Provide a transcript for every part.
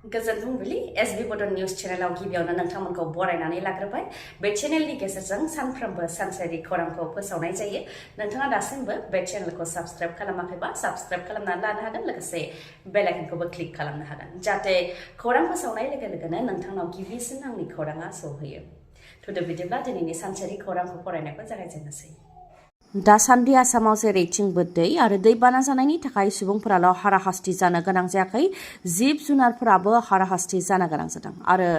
गोजोन फुंबिलि एसबि बड निउज चेनेलाव गिबियावनो नोंथांमोनखौ बरायनानै लाग्रोबाय बे चेनेलनि गेजेरजों सानफ्रोमबो सानसेनि खौरांखौ फोसावनाय जायो नोंथाङा दासिमबो बे चेनेलखौ साबस्क्राइब खालामाखैबा साबस्क्राइब खालामनानै लानो हागोन लोगोसे बेल आइकनखौबो क्लिक खालामनो हागोन जाहाथे खौरां फोसावनाय लोगो लोगोनो नोंथांनाव गिबिसिन आंनि खौराङा सौहैयो थुदो बिदिब्ला दिनैनि सानसेनि खौरांखौ फरायनायखौ जागायजेननोसै दासान्दि आसामाव जेरैथिंबो दै आरो दैबाना जानायनि थाखाय सुबुंफोराल' हाराहास्ति जानो गोनां जायाखै जिब जुनारफोराबो हाराहास्ति जानो गोनां जादों आरो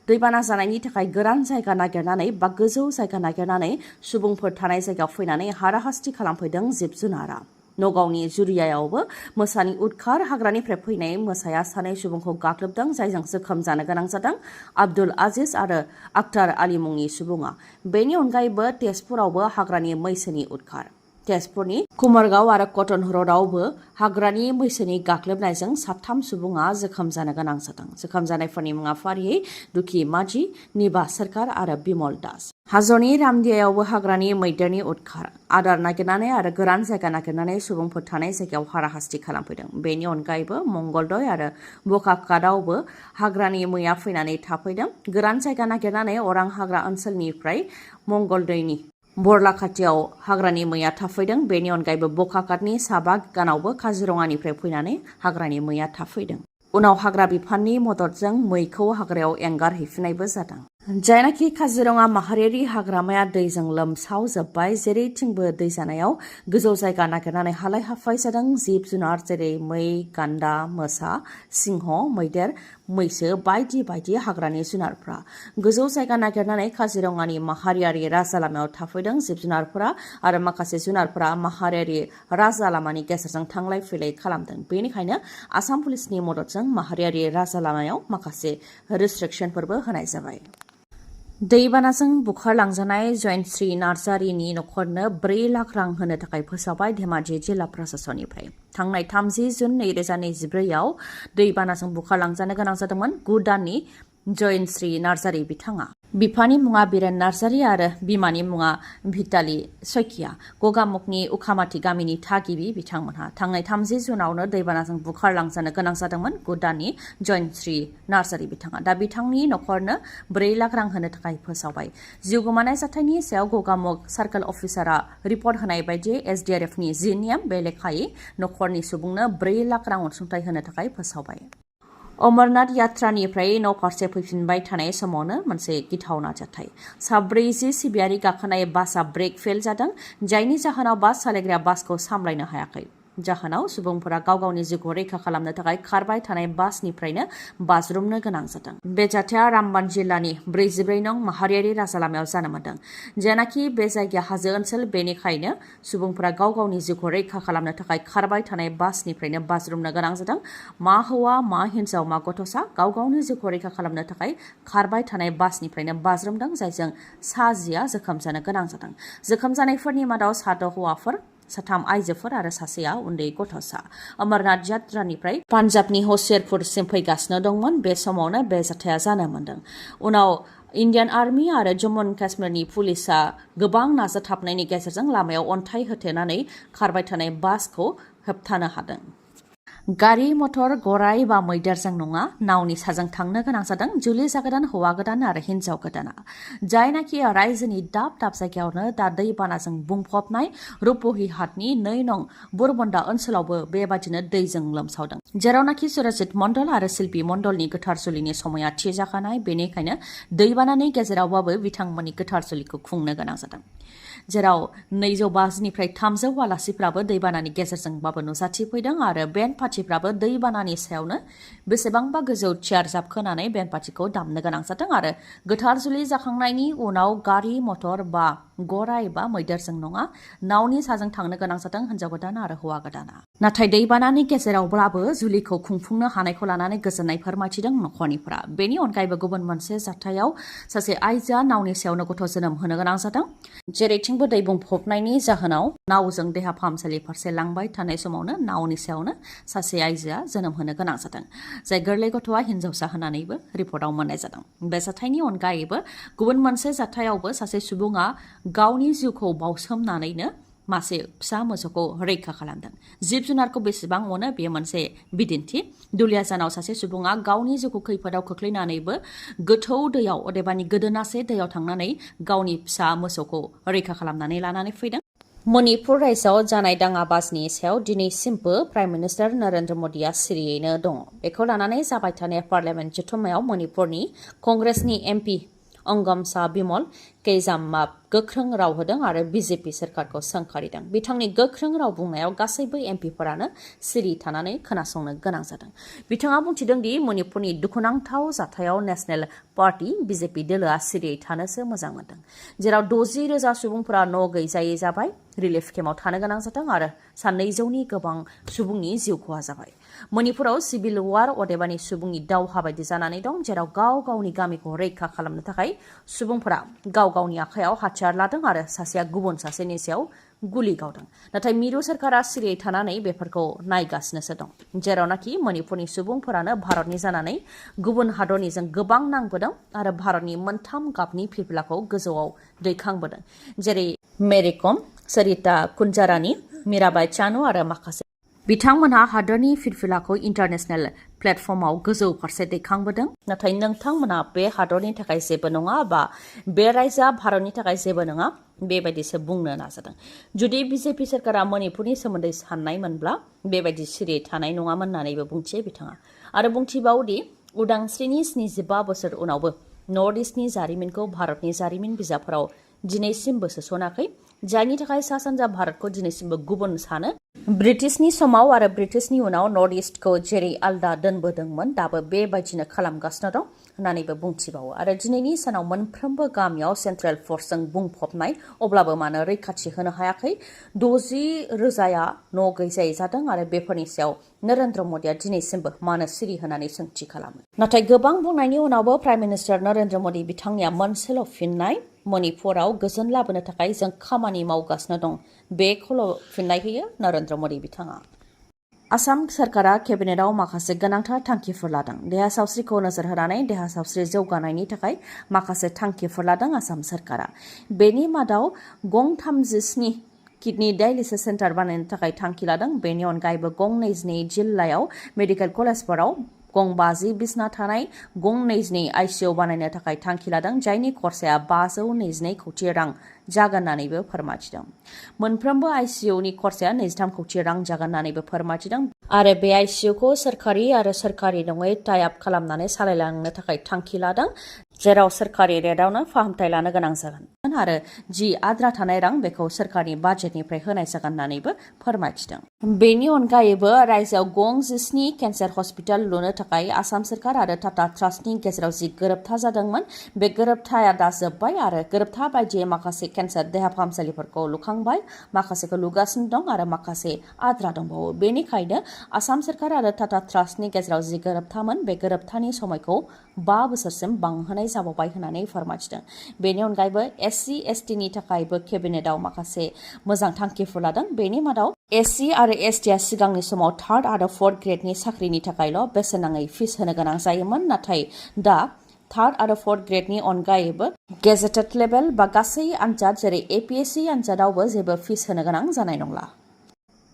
दैबाना जानायनि थाखाय गोरान जायगा नागिरनानै बा गोजौ जायगा नागिरनानै सुबुंफोर थानाय जायगायाव फैनानै हाराहास्ति खालामफैदों जिब जुनारा नगावनि जुरियायावबो मोसानि उदखार हाग्रानिफ्राय फैनाय मोसाया सानै सुबुंखौ गाग्लोबदों जायजों जोखोम जानो गोनां जादों आब्दुल आजिज आरो आक्तार आली मुंनि सुबुङा बेनि अनगायैबो तेजपुरावबो हाग्रानि मैसोनि उदखार तेजपुरनि कुमारगाव आरो कटन रडआवबो हाग्रानि मैसोनि गाग्लोबनायजों साथाम सुबुङा जोखोम जानो गोनां जादों जोखोम जानायफोरनि मुङा फारियै दुखि माझी निबा सरकार आरो बिमल दास हाजोनि रामदियायावबो हाग्रानि मैदेरनि उदखार आदार नागिरनानै आरो गोरान जायगा नागिरनानै सुबुंफोर थानाय जायगायाव हाराहास्ति खालामफैदों बेनि अनगायैबो मंगलदै आरो बकाकाटआवबो हाग्रानि मैया फैनानै थाफैदों गोरान जायगा नागिरनानै अरां हाग्रा ओनसोलनिफ्राय मंगलदैनि बरला खाथियाव हाग्रानि मैया थाफैदों बेनि अनगायैबो बकाकाटनि साबा गानावबो काजिरङानिफ्राय फैनानै हाग्रानि मैया थाफैदों उनाव हाग्रा बिफाननि मददजों मैखौ हाग्रायाव एंगारहैफिननायबो जादों जायनाखि काजिरङा माहारियारि हाग्रामाया दैजों लोमसावजोब्बाय जेरैथिंबो दै जानायाव गोजौ जायगा नागिरनानै हालाय हाफाय जादों जिब जुनार जेरै मै गान्दा मोसा सिंह मैदेर मैसो बायदि बायदि हाग्रानि जुनारफ्रा गोजौ जायगा नागिरनानै काजिरङानि माहारियारि राजालामायाव थाफैदों जिब जुनारफोरा आरो माखासे जुनारफोरा माहारियारि राजालामानि गेजेरजों थांलाय फैलाय खालामदों बेनिखायनो आसाम पुलिसनि मददजों माहारियारि राजालामायाव माखासे रेस्ट्रिक्सनफोरबो होनाय जाबाय दैबानाजों बुखारलांजानाय जयन्त्रि नार्जारिनि नखरनो 4 लाख रां होनो थाखाय फोसावबाय धेमाजि जिल्ला प्रशासननिफ्राय थांनाय 30 जुन 2024 आव दैबानाजों बुखारलांजानो गोनां जादोंमोन 9 दाननि जयन्त्रि नार्जारि बिथाङा बिफानि मुङा बिरेन नार्जारि आरो बिमानि मुङा भिटाली सैकिया गगामुखनि उखामाथि गामिनि थागिबि बिथांमोनहा थांनाय 30 जुनावनो दैबानाजों बुखारलांजानो गोनां जादोंमोन 9 दाननि जयन्त्रि नार्जारि बिथाङा दा बिथांनि नखरनो 4 लाख रां होनो थाखाय फोसावबाय जिउ गोमानाय जाथायनि सायाव गगामुख सार्केल अफिसारा रिपर्ट होनाय बायदि एसडिआरएफनि जि नियम बे लेखायै नखरनि सुबुंनो 4 लाख रां अनसुंथाइ होनो थाखाय फोसावबाय अमरनाथ यात्रानिफ्राय न'फारसे फैफिनबाय थानाय समावनो मोनसे गिथावना जाथाय साब्रैजि सिबियारि गाखोनाय बासआ ब्रेक फेल जादों जायनि जाहोनाव बास सालायग्राया बासखौ सामलायनो हायाखै जाहोनाव सुबुंफोरा गाव गावनि जिउखौ रैखा खालामनो थाखाय खारबाय थानाय बासनिफ्रायनो बाज्रुमनो गोनां जादों बे जाथाया रामबान जिल्लानि 44 नं माहारियारि राजालामायाव जानो मोन्दों जेनाखि बे जायगाया हाजो ओनसोल बेनिखायनो सुबुंफोरा गाव गावनि जिउखौ रैखा खालामनो थाखाय खारबाय थानाय बासनिफ्रायनो बाज्रुमनो गोनां जादों मा हौवा मा हिन्जाव मा गथ'सा गाव गावनि जिउखौ रैखा खालामनो थाखाय खारबाय थानाय बासनिफ्रायनो बाज्रुमदों जायजों सा 10 जोखोम जानो गोनां जादों जोखोम जानायफोरनि मादाव 7 हौवाफोर 3 आइजोफोर आरो सासेया उन्दै गथ'सा अमरनाथ यात्रानिफ्राय पान्जाबनि हसियारपुरसिम फैगासिनो दंमोन बे समावनो बे जाथाया जानो मोन्दों उनाव इन्डियान आर्मी आरो जम्मु एन्ड काश्मीरनि पुलिसा गोबां नाजाथाबनायनि गेजेरजों लामायाव अन्थाइ होथेनानै खारबाय थानाय बासखौ होबथानो हादों गारि मटर गराय बा मैदेरजों नङा नावनि साजों थांनो गोनां जादों जुलि जागोदान हौवा गोदान आरो हिन्जाव गोदाना जायनाखि रायजोनि दाब दाब जायगायावनो दा दैबानाजों बुंफबनाय रुपहिहाटनि 2 नं बुरबन्दा ओनसोलावबो बेबादिनो दैजों लोमसावदों जेरावनाखि सुरजित मण्डल आरो शिल्पी मण्डलनि गोथार जुलिनि समया थि जाखानाय बेनिखायनो दैबानानि गेजेरावबाबो बिथांमोननि गोथार जुलिखौ खुंनो गोनां जादों जेराव 250 निफ्राय 300 आलासिफ्राबो दैबानानि गेजेरजोंबाबो नुजाथिफैदों आरो बेन्ड पार्टिफ्राबो दैबानानि सायावनो बेसेबांबा गोजौ चेयार जाबखोनानै बेन्ड पार्टिखौ दामनो गोनां जादों आरो गोथार जुलि जाखांनायनि उनाव गारि मटर बा गराय बा मैदेरजों नङा नावनि साजों थांनो गोनां जादों हिन्जाव गोदान आरो हौवा गोदाना नाथाय दैबानानि गेजेरावब्लाबो जुलिखौ खुंफुंनो हानायखौ लानानै गोजोननाय फोरमायथिदों नखरनिफ्रा बेनि अनगायैबो गुबुन मोनसे जाथायाव सासे आइजोआ नावनि सायावनो गथ' जोनोम होनो गोनां जादों जेरैथिंबो दै बुंफबनायनि जाहोनाव नावजों देहा फाहामसालि फारसे लांबाय थानाय समावनो नावनि सायावनो सासे आइजोआ जोनोम होनो गोनां जादों जाय गोरलै गथ'आ हिन्जावसा होननानैबो रिपर्टआव मोननाय जादों बे जाथायनि अनगायैबो गुबुन मोनसे जाथायावबो सासे सुबुङा गावनि जिउखौ बावसोमनानैनो मासे फिसा मोसौखौ रैखा खालामदों। जिब जुनारखौ बेसेबां अनो बेयो मोनसे बिदिन्थि। दुलियाजानाव सासे सुबुङा गावनि जिउखौ खैफोदाव खोख्लैनानैबो गोथौ दैयाव अदेबानि गोदोनासे दैयाव थांनानै गावनि फिसा मोसौखौ रैखा खालामनानै लानानै फैदों। मणिपुर रायजोआव जानाय दाङाबाजिनि सायाव दिनैसिमबो प्राइम मिनिस्टार नरेन्द्र मदिया सिरियैनो दङ। बेखौ लानानै जाबाय थानाय पार्लियामेन्ट जथुम्मायाव मणिपुरनि कंग्रेसनि एमपि अंगमसा बिमल कैजामआ गोख्रों राव होदों आरो बिजेपि सोरखारखौ सोंखारिदों। बिथांनि गोख्रों राव बुंनायाव गासैबो एमपिफोरानो सिरि थानानै खोनासंनो गोनां जादों। बिथाङा बुंथिदों दि मणिपुरनि दुखुनांथाव जाथायाव नेशनेल पार्टी बिजेपि दोलोआ सिरियै थानोसो मोजां मोनदों, जेराव 60,000 सुबुंफोरा न' गैजायै जाबाय, रिलिफ केम्पआव थानो गोनां जादों आरो 200नि गोबां सुबुंनि जिउ खहा जाबाय। मणिपुराव सिभिल वार अदेबानि सुबुंनि दावहा बायदि जानानै दं, जेराव गाव गावनि गामिखौ रैखा खालामनो थाखाय सुबुंफोरा गाव गावनि आखायाव हाथियार लादों आरो सासेया गुबुन सासेनि सायाव गुलि गावदों। नाथाय मिरु सोरखारा सिरियै थानानै बेफोरखौ नायगासिनोसो दं, जेरावनाखि मणिपुरनि सुबुंफोरानो भारतनि जानानै गुबुन हादरनिजों गोबां नांबोदों आरो भारतनि मोनथाम गाबनि फिरफिलाखौ गोजौआव दैखांबोदों, जेरै मेरिकम, सरिता कुन्जारानी, मीराबाई चानू आरो माखासे। बिथांमोनहा हादरनि फिरफिलाखौ इन्टारनेशनेल प्लेटफर्मआव गोजौ फारसे दैखांबोदों। नाथाय नोंथांमोना बे हादरनि थाखाय जेबो नङा बा बे रायजोआ भारतनि थाखाय जेबो नङा बेबायदिसो बुंनो नाजादों। जुदि बिजेपि सोरखारा मणिपुरनि सोमोन्दै साननायमोनब्ला बेबायदि सिरियै थानाय नङामोन होननानैबो बुंथियो बिथाङा। आरो बुंथिबावदि उदांस्रिनि 75 बोसोर उनावबो नर्थ इस्टनि जारिमिनखौ भारतनि जारिमिन बिजाबफोराव दिनैसिमबो सोसनाखै, जायनि थाखाय सा सानजा भारतखौ दिनैसिमबो गुबुन सानो। ब्रिटिशनि समाव आरो ब्रिटिशनि उनाव नर्थ इस्टखौ जेरै आलदा दोनबोदोंमोन दाबो बेबायदिनो खालामगासिनो दं होननानैबो बुंथिबावो। आरो दिनैनि सानाव मोनफ्रोमबो गामियाव सेन्ट्रेल फर्सजों बुंफबनाय, अब्लाबो मानो रैखाथि होनो हायाखै? 60,000 न' गैजायै जादों आरो बेफोरनि सायाव नरेन्द्र मदिया दिनैसिमबो मानो सिरि होनानै सोंथि खालामो। नाथाय गोबां बुंनायनि उनावबो प्राइम मिनिस्टार नरेन्द्र मदि बिथांनिया मोनसेल' फिननाय, मणिपुराव गोजोन लाबोनो थाखाय जों खामानि मावगासिनो दं, बेखौल' फिननाय होयो नरेन्द्र मदि बिथाङा। आसाम सरकारा केबिनेटआव माखासे गोनांथार थांखिफोर लादों। देहा सावस्रिखौ नोजोर होनानै देहा सावस्रि जौगानायनि थाखाय माखासे थांखिफोर लादों आसाम सरकारा। बेनि मादाव गं 37 किडनि डायलिसिस सेन्टार बानायनो थाखाय थांखि लादों। बेनि अनगायैबो गं 22 जिल्लायाव मेडिकेल कलेजफोराव गं 50 बिसना थानाय गं 22 आइसिइउ बानायनो थाखाय थांखि लादों, जायनि खरसाया 522 कौटि रां जागोन होननानैबो फोरमायथिदों। मोनफ्रोमबो आइसिइउनि खरसाया 23 कौटि रां जागोन होननानैबो फोरमायथिदों आरो बे आइसिइउखौ सोरखारि आरो सोरखारि नङै टाइ आप खालामनानै सालायलांनो थाखाय थांखि लादों, जेराव सोरखारि रेटआवनो फाहामथाय लानो गोनां जागोन आरो जि आद्रा थानाय रां बेखौ सोरखारनि बाजेटनिफ्राय होनाय जागोन होननानैबो फोरमायथिदों। बेनि अनगायैबो रायजोआव गं 17 केन्सार हस्पिटाल लुनो थाखाय आसाम सरकार आरो टाटा ट्रास्टनि गेजेराव जि गोरोबथा जादोंमोन, बे गोरोबथाया दा जोब्बाय आरो गोरोबथा बायदियै माखासे केन्सार देहा फाहामसालिफोरखौ लुखांबाय, माखासेखौ लुगासिनो दं आरो माखासे आद्रा दंबावो। बेनिखायनो आसाम सरकार आरो टाटा ट्रास्टनि गेजेराव जि गोरोबथामोन, बे गोरोबथानि समायखौ 5 बोसोरसिम बांहोनाय जाबावबाय होननानै फोरमायथिदों। बेनि अनगायैबो SC STनि थाखायबो केबिनेटआव माखासे मोजां थांखिफोर लादों। बेनि मादाव SC आरो STआ सिगांनि समाव 3rd आरो 4th ग्रेडनि साख्रिनि थाखायल' बेसेन नाङै फिस होनो गोनां जायोमोन, नाथाय दा 3rd आरो 4th ग्रेडनि अनगायैबो गेजेटेड लेभेल बा गासै आनजाद जेरै APSC आनजादावबो जेबो फिस होनो गोनां जानाय नंला।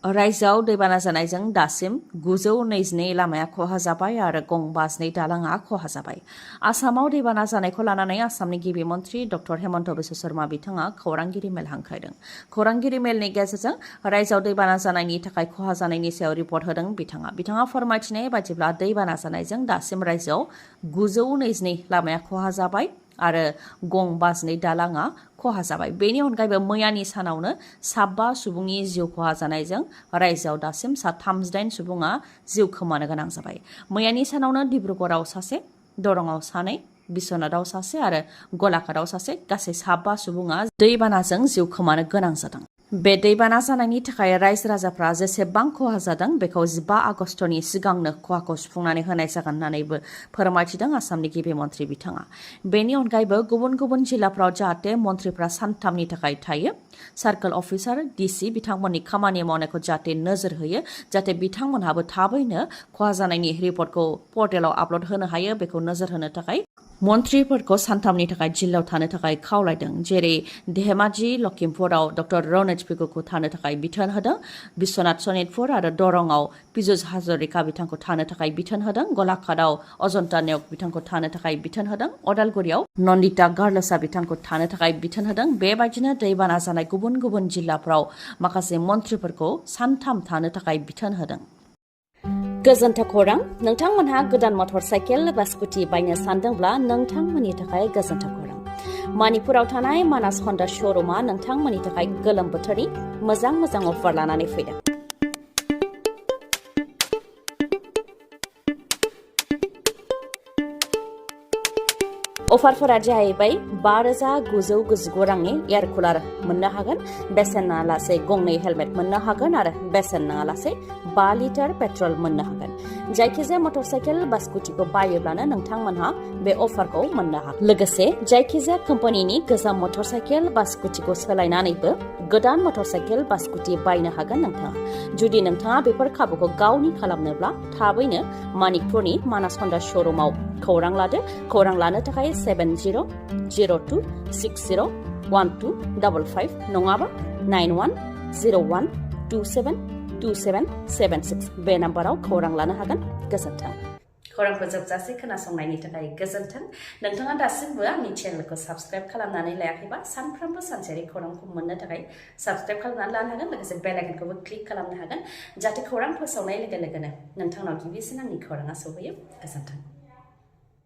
रायजोआव दैबाना जानायजों दासिम 922 लामाया खहा जाबाय आरो गं 52 दालाङा खहा जाबाय। आसामाव दैबाना जानायखौ लानानै आसामनि गिबि मन्थ्रि डक्टर हेमन्त बिश्व शर्मा बिथाङा खौरांगिरि मेल हांख्रायदों। खौरांगिरि मेलनि गेजेरजों रायजोआव दैबाना जानायनि थाखाय खहा जानायनि सायाव रिपर्ट होदों बिथाङा फोरमायथिनाय बायदिब्ला दैबाना जानायजों दासिम रायजोआव 922 लामाया खहा जाबाय आरो गं 52 दालाङा खहा जाबाय। बेनि अनगायैबो मैयानि सानावनो 5 सुबुंनि जिउ खहा जानायजों रायजोआव दासिम 38 सुबुङा जिउ खोमानो गोनां जाबाय। मैयानि सानावनो डिब्रुगड़आव सासे, दरंआव 2, बिश्वनाथआव 1 आरो गलाघाटआव 1 गासै 5 सुबुङा दैबानाजों जिउ खोमानो गोनां जादों। बे दैबाना जानायनि थाखाय रायजो राजाफ्रा जेसेबां खहा जादों बेखौ 15 आगस्टनि सिगांनो खहाखौ सुफुंनानै होनाय जागोन होननानैबो फोरमायथिदों आसामनि गिबि मन्थ्रि बिथाङा। बेनि अनगायैबो गुबुन गुबुन जिल्लाफ्राव जाहाथे मन्थ्रिफ्रा सानथामनि थाखाय थायो, सार्कोल अफिसार DC बिथांमोननि खामानि मावनायखौ जाहाथे नोजोर होयो, जाहाथे बिथांमोनहाबो थाबैनो खहा जानायनि रिपर्टखौ पर्टेलाव आपल'ड होनो हायो, बेखौ नोजोर होनो थाखाय मन्थ्रिफोरखौ सानथामनि थाखाय जिल्लायाव थानो थाखाय खावलायदों जेरै धेमाजि लखिमपुराव डक्टर रनेज पेगुखौ थानो थाखाय बिथोन होदों बिश्वनाथ सनितपुर आरो दरंआव पीयूष हाजरिका बिथांखौ थानो थाखाय बिथोन होदों गलाघाटआव अजन्ता नेउग बिथांखौ थानो थाखाय बिथोन होदों अदालगुरियाव नन्दिता गार्लसा बिथांखौ थानो थाखाय बिथोन होदों बेबायदिनो दैबाना जानाय गुबुन गुबुन जिल्लाफ्राव माखासे मन्थ्रिफोरखौ सानथाम थानो थाखाय बिथोन होदों गोजोन्थों खौरां नोंथांमोनहा गोदान मटर साइकेल बा स्कुटि बायनो सानदोंब्ला नोंथांमोननि थाखाय गोजोन्थों खौरां मणिपुराव थानाय मानास हन्डा श'रुमा नोंथांमोननि थाखाय गोलोम बोथोरनि मोजां अफार लानानै फैदों अफारफोरा जाहैबाय 5,999 रांनि एयार कुलार मोननो हागोन बेसेन नाङालासे गंनै हेलमेट मोननो हागोन आरो बेसेन नाङालासे 5 लिटार पेट्रल मोननो हागोन जायखिजाया मटर साइकेल बा स्कुटिखौ बायोब्लानो नोंथांमोनहा बे अफारखौ मोननो हागोन लोगोसे जायखिजाया कम्पानिनि गोजाम मटर साइकेल बा स्कुटिखौ सोलायनानैबो गोदान मटर साइकेल बा स्कुटि बायनो हागोन नोंथाङा जुदि नोंथाङा बेफोर खाबुखौ गावनि खालामनोब्ला थाबैनो मणिपुरनि मानास हन्डा श'रुमाव खौरां लादो खौरां लानो थाखाय 7002601255 नङाबा 9101272776 बे नाम्बाराव खौरां लानो हागोन गोजोन्थों खौरांखौ जोबजासे खोनासंनायनि थाखाय गोजोन्थों नोंथाङा दासिमबो आंनि चेनेलखौ साबस्क्राइब खालामनानै लायाखैबा सानफ्रोमबो सानसेयारि खौरांखौ मोननो थाखाय साबस्क्राइब खालामनानै लानो हागोन लोगोसे बेल आइकनखौबो क्लिक खालामनो हागोन जाहाथे खौरां फोसावनाय लोगो लोगोनो नोंथांनाव गिबिसिन आंनि खौराङा सौहैयो गोजोन्थों